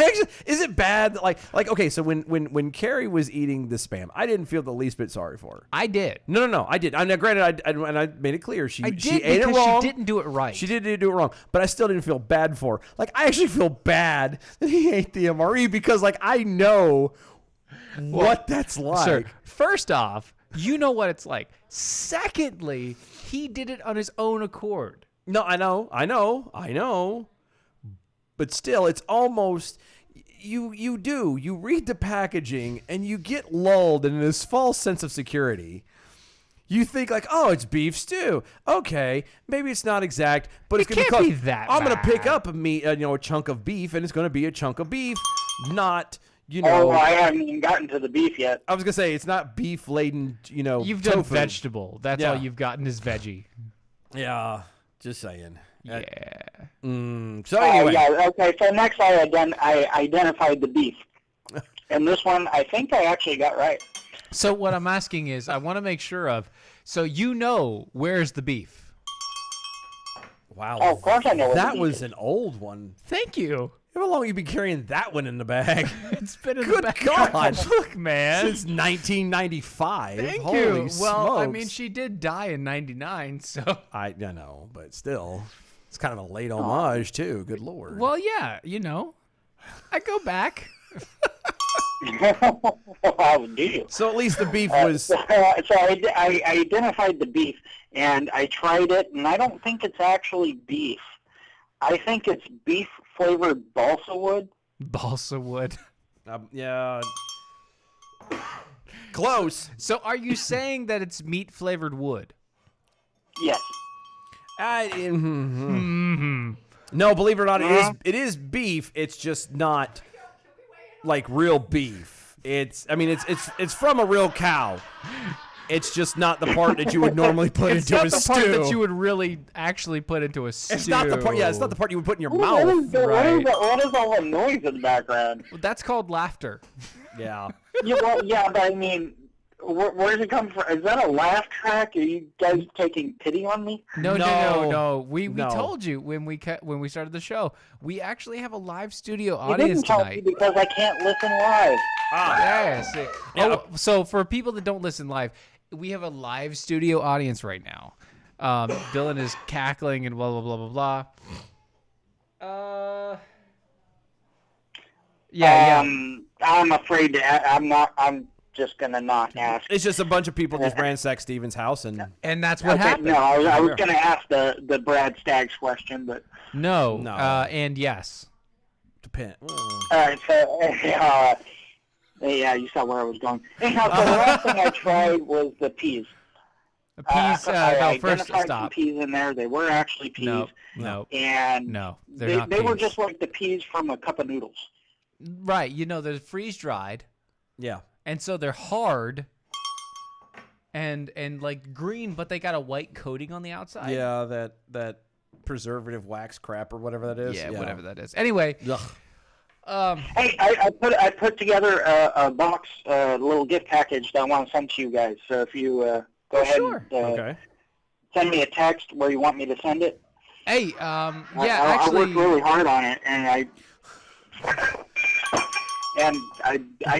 actually, is it bad? Like okay, so when Carrie was eating the Spam, I didn't feel the least bit sorry for her. I did. No, I did. I mean, granted, I made it clear she ate it because wrong. she didn't do it right. She didn't do it wrong, but I still didn't feel bad for her. Like, I actually feel bad that he ate the MRE because, like, I know what that's like. Sir, first off, you know what it's like. Secondly, he did it on his own accord. No, I know. But still, it's almost you read the packaging and you get lulled in this false sense of security. You think like, oh, it's beef stew. Okay, maybe it's not exact, but it's going to be that I'm going to pick bad. up a chunk of beef, and it's going to be a chunk of beef, not Oh, I haven't even gotten to the beef yet. I was going to say it's not beef laden. You've done tofu. vegetable. That's Yeah. all you've gotten is veggie. Yeah, just saying. Yeah. So anyway, yeah, okay. So next, I identified the beef, and this one I think I actually got right. So what I'm asking is, I want to make sure of. So you know where's the beef? Wow. Oh, of course I know what that the beef was is. an old one. Thank you. How long have you been carrying that one in the bag? It's been in Good the back. God. Look, man. Since 1995. Thank Holy you. Well, I smokes. mean, she did die in '99, so. I know, but still, it's kind of a late homage too. Good Lord. Well, yeah, you know, I go back. How do you? So at least the beef was. So I identified the beef, and I tried it, and I don't think it's actually beef. I think it's beef-flavored balsa wood. Balsa wood. Yeah. Close. So are you saying that it's meat-flavored wood? Yes. No, believe it or not, it is beef. It's just not like real beef. It's from a real cow. It's just not the part that you would normally put It's into not a the stew. part that you would really actually put into a stew. It's not the part. Yeah, it's not the part you would put in your What mouth. is all the noise in the background? Well, that's called laughter. Yeah. Yeah, but I mean, where does it come from? Is that a laugh track? Are you guys taking pity on me? No. We No. told you when we started the show. We actually have a live studio You audience didn't tell me tonight. because I can't listen live. Yes. Yeah. Oh, so for people that don't listen live, we have a live studio audience right now. Dylan is cackling and blah blah blah blah blah. Yeah. I'm afraid to. I'm just gonna not ask. It's just a bunch of people just ransacked Steven's house and. And that's what Okay, happened. no, I was gonna ask the Brad Staggs question, but No. No. And yes. Depend. all right. So yeah, you saw where I was going. Anyhow, so the last thing I tried was the peas. Peas. I No, first identified some stop. peas in there. They were actually peas. No. And No, they're they, not they were peas. just like the peas from a cup of noodles. Right. You know, they're freeze dried, Yeah. and so they're hard. And like green, but they got a white coating on the outside. Yeah, that preservative wax crap or whatever that is. Yeah, whatever that is. Anyway. Ugh. Hey, I put together a box, a little gift package that I want to send to you guys. So if you go ahead sure. and Okay. send me a text where you want me to send it. Hey, I actually, worked really hard on it, and I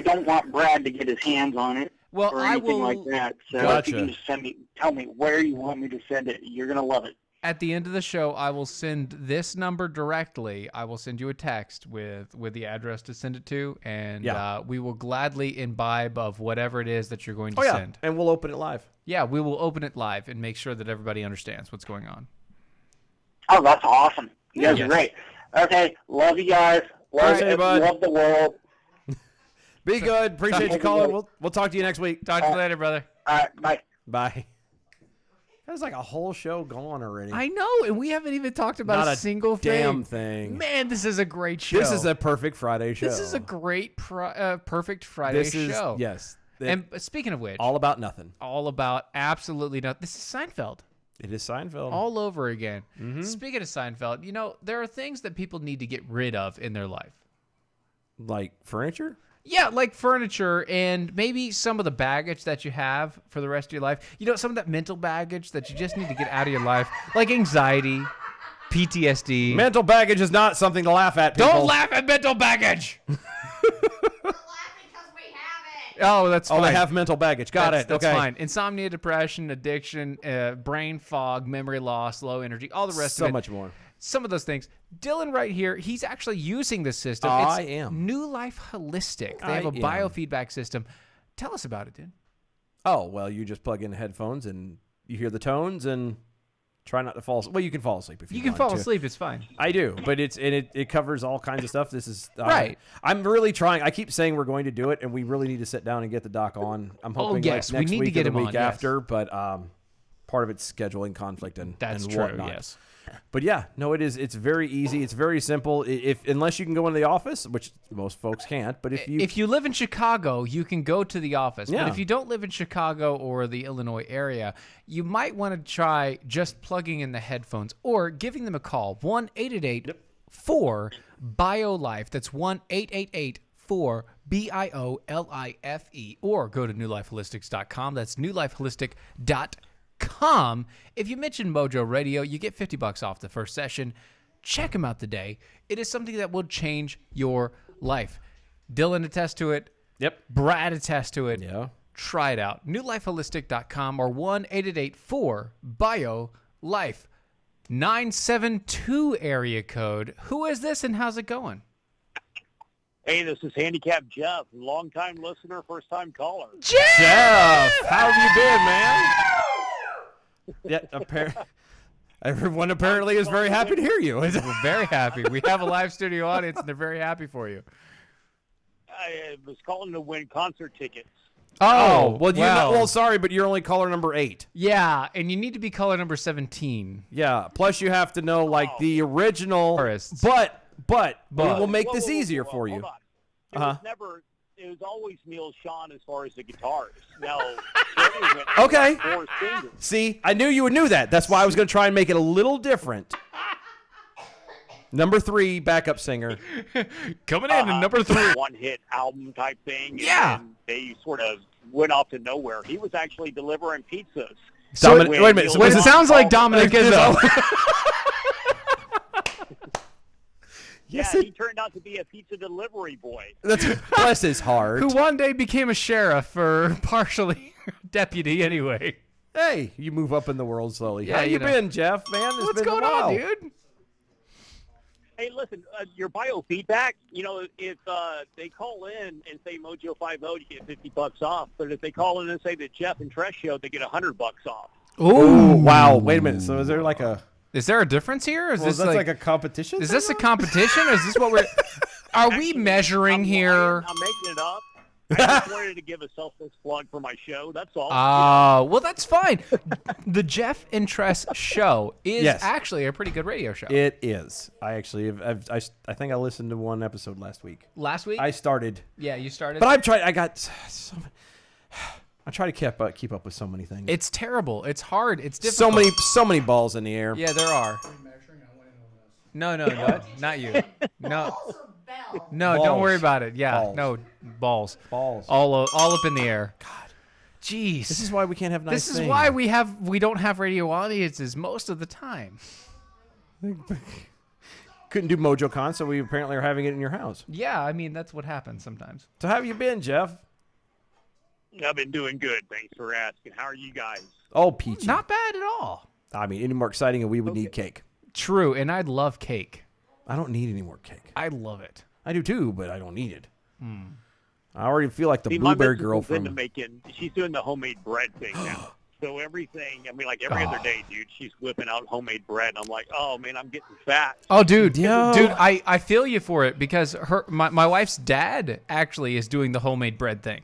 don't want Brad to get his hands on it well, or I anything will. like that. So if Gotcha. you can just tell me where you want me to send it. You're gonna love it. At the end of the show, I will send this number directly. I will send you a text with the address to send it to, and we will gladly imbibe of whatever it is that you're going to send. And we'll open it live. Yeah, we will open it live and make sure that everybody understands what's going on. Oh, that's awesome. You guys Yes. are great. Okay, love you guys. Appreciate it, bud. Love the world. Be good. Appreciate you calling. We'll talk to you next week. Talk to you later, brother. All right, bye. Bye. That's like a whole show gone already. I know, and we haven't even talked about Not a a single damn thing. thing. Man, this is a great show. This is a perfect Friday show. This is a great, perfect Friday show. Yes. And speaking of which, all about nothing. All about absolutely nothing. This is Seinfeld. It is Seinfeld. All over again. Speaking of Seinfeld, you know, there are things that people need to get rid of in their life. Like furniture? Yeah, like furniture and maybe some of the baggage that you have for the rest of your life. You know, some of that mental baggage that you just need to get out of your life, like anxiety, PTSD. Mental baggage is not something to laugh at, people. Don't laugh at mental baggage. Oh, that's fine. Oh, they have mental baggage. Got it. That's okay. fine. Insomnia, depression, addiction, brain fog, memory loss, low energy, all the rest of it. So much more. Some of those things. Dylan right here, he's actually using this system. I It's am. New Life Holistic. They have a biofeedback system. Tell us about it, dude. Oh, well, you just plug in headphones and you hear the tones and try not to fall asleep. Well, you can fall asleep if you want can fall to. asleep. It's fine. I do, but it covers all kinds of stuff. This is right. I'm really trying. I keep saying we're going to do it, and we really need to sit down and get the doc on. I'm hoping yes, like next we need week to get or the him week on, yes. after, but part of it's scheduling conflict and That's and true, whatnot. yes. But yeah, no, it is. It's very easy. It's very simple. If unless you can go into the office, which most folks can't, but if you live in Chicago, you can go to the office. Yeah. But if you don't live in Chicago or the Illinois area, you might want to try just plugging in the headphones or giving them a call. 1-888-4-BIOLIFE. That's 1-888-4-BIOLIFE. Or go to newlifeholistics.com. That's newlifeholistic.com. If you mention Mojo Radio, you get $50 off the first session. Check them out today. It is something that will change your life. Dylan attests to it. Yep. Brad attests to it. Yeah. Try it out. Newlifeholistic.com or 1-888-4-BIO-LIFE. 972 area code. Who is this and how's it going? Hey, this is Handicap Jeff, long-time listener, first-time caller. Jeff, how have you been, man? Yeah, everyone apparently is very happy to hear you. We're very happy. We have a live studio audience, and they're very happy for you. I was calling to win concert tickets. Oh, well, sorry, but you're only caller number 8. Yeah, and you need to be caller number 17. Yeah, plus you have to know like the original. But we will make this easier for you. Hold on. It was always Neil Sean as far as the guitars. Now, Okay. 4 singers. See, I knew you would knew that. That's why I was going to try and make it a little different. Number 3, backup singer. Coming in at number 3. One-hit album type thing. Yeah. And they sort of went off to nowhere. He was actually delivering pizzas. Wait a minute. So it sounds like Dominic Izzo. Yes, he turned out to be a pizza delivery boy. Bless his heart. Who one day became a sheriff or partially deputy anyway. Hey, you move up in the world slowly. Yeah, How you you know. been, Jeff? Man, it's What's been going a while. on, dude? Hey, listen, your biofeedback, you know, if they call in and say Mojo 50, you get $50 off. But if they call in and say the Jeff and Tresh show, they get $100 off. Ooh, wow. Wait a minute. So is there like a... Is there a difference here? Or is this like a competition? Is this a competition? Or is this what we're... Are we measuring here? I'm making it up. I just wanted to give a selfless plug for my show. That's all. Well, that's fine. The Jeff and Tress show is Yes. actually a pretty good radio show. It is. I actually I think I listened to one episode last week. Last week? I started. Yeah, you started. But I've tried. I got so I try to keep up with so many things. It's terrible. It's hard. It's difficult. So many balls in the air. Yeah, there are. No, not you. No. No, Balls. don't worry about it. Yeah, Balls. no, balls. Balls. All up in the air. God. Jeez. This is why we can't have nice This is things. why we don't have radio audiences most of the time. Couldn't do MojoCon, so we apparently are having it in your house. Yeah, I mean that's what happens sometimes. So how have you been, Jeff? I've been doing good. Thanks for asking. How are you guys? Oh, peachy. Not bad at all. I mean, any more exciting, and we would need cake. True, and I'd love cake. I don't need any more cake. I love it. I do too, but I don't need it. I already feel like the See, my blueberry missus girl is from. into making. She's doing the homemade bread thing now. So everything, I mean, like every other day, dude, she's whipping out homemade bread. I'm like, oh man, I'm getting fat. Oh, dude, Yo. dude, I feel you for it because my wife's dad actually is doing the homemade bread thing,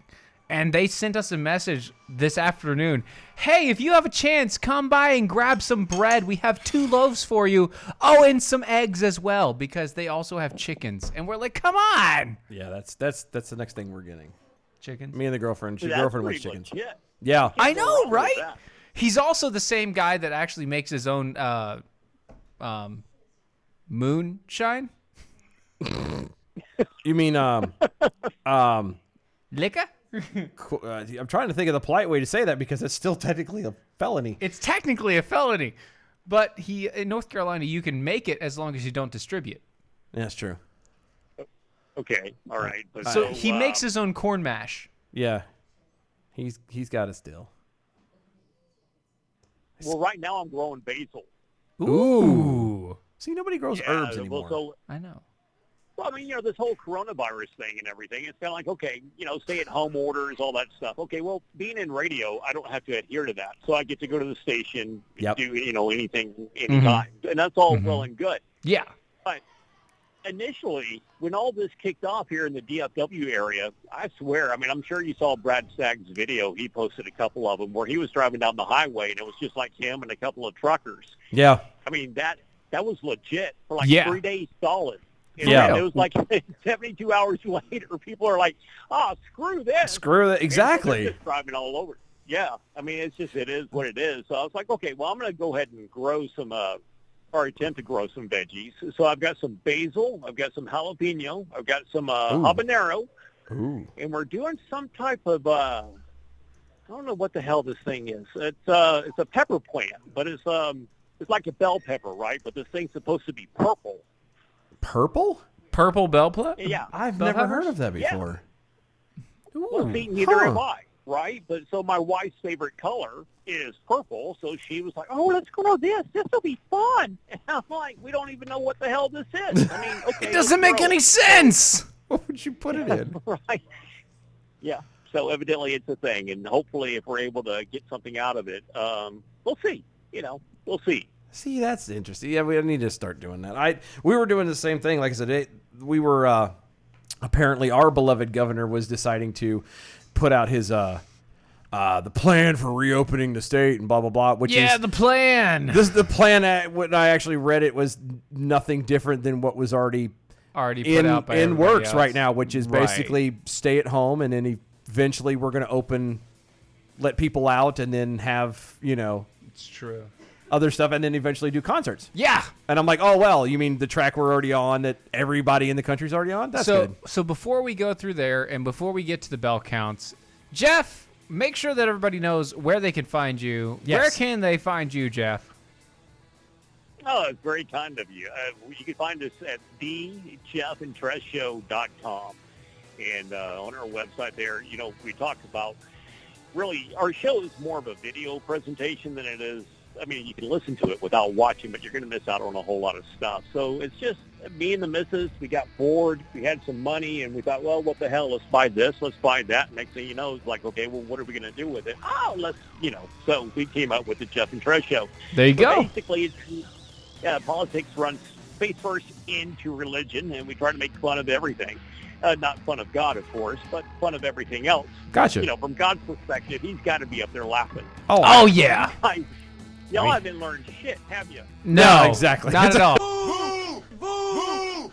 And they sent us a message this afternoon. Hey, if you have a chance, come by and grab some bread. We have 2 loaves for you. Oh, and some eggs as well, because they also have chickens. And we're like, come on. Yeah, that's the next thing we're getting. Chickens? Me and the girlfriend. That's Girlfriend wants pretty chickens. legit. Yeah. I know, wrong with right? that. He's also the same guy that actually makes his own moonshine. You mean Liquor? I'm trying to think of the polite way to say that because it's still technically a felony. It's technically a felony, but in North Carolina you can make it as long as you don't distribute. Yeah, that's true. Okay, all right. But So he makes his own corn mash. Yeah, he's got it still. Well, right now I'm growing basil. Ooh. See, nobody grows herbs anymore. Well, so, I know. well, I mean, this whole coronavirus thing and everything, it's kind of like, okay, stay-at-home orders, all that stuff. Okay, well, being in radio, I don't have to adhere to that. So I get to go to the station, do, anything, anytime. And that's all well and good. Yeah. But initially, when all this kicked off here in the DFW area, I swear, I mean, I'm sure you saw Brad Stagg's video. He posted a couple of them where he was driving down the highway, and it was just like him and a couple of truckers. Yeah. I mean, that was legit for like 3 days solid. Yeah. It was like 72 hours later, people are like, screw this. Screw that. Exactly. They're just driving all over. Yeah. I mean, it is what it is. So I was like, okay, well, I'm going to go ahead and grow some, or attempt to grow some veggies. So I've got some basil. I've got some jalapeno. I've got some habanero. Ooh. And we're doing some type of, I don't know what the hell this thing is. It's a pepper plant, but it's like a bell pepper, right? But this thing's supposed to be purple. Purple? Purple bell plant? Yeah. I've Bell never peppers? heard of that before. Well, see, neither am I, right? But so my wife's favorite color is purple, so she was like, "Oh, let's grow this. This will be fun." And I'm like, "We don't even know what the hell this is." I mean, okay, It doesn't make any sense. What would you put it in? Right? Yeah. So evidently, it's a thing, and hopefully, if we're able to get something out of it, we'll see. We'll see. See, that's interesting. Yeah, we need to start doing that. We were doing the same thing. Like I said, we were apparently our beloved governor was deciding to put out his the plan for reopening the state and blah blah blah. Which is the plan. This is the plan. When I actually read it, was nothing different than what was already put out by in everybody works else. right now, which is basically stay at home, and then eventually we're going to let people out, and then have It's true. other stuff, and then eventually do concerts. Yeah. And I'm like, oh, well, you mean the track we're already on that everybody in the country's already on? That's good. So before we go through there and before we get to the bell counts, Jeff, make sure that everybody knows where they can find you. Yes. Where can they find you, Jeff? Oh, it's very kind of you. You can find us at thejeffandtressshow.com. And on our website there, we talk about really our show is more of a video presentation than it is. I mean, you can listen to it without watching, but you're going to miss out on a whole lot of stuff. So it's just me and the missus. We got bored. We had some money, and we thought, well, what the hell? Let's buy this. Let's buy that. Next thing you know, it's like, okay, well, what are we going to do with it? Oh, let's, So we came up with the Jeff and Tress Show. There you go. Basically, politics runs face first into religion, and we try to make fun of everything. Not fun of God, of course, but fun of everything else. Gotcha. From God's perspective, he's got to be up there laughing. Oh yeah. Y'all haven't learned shit, have you? No, exactly. Not at all.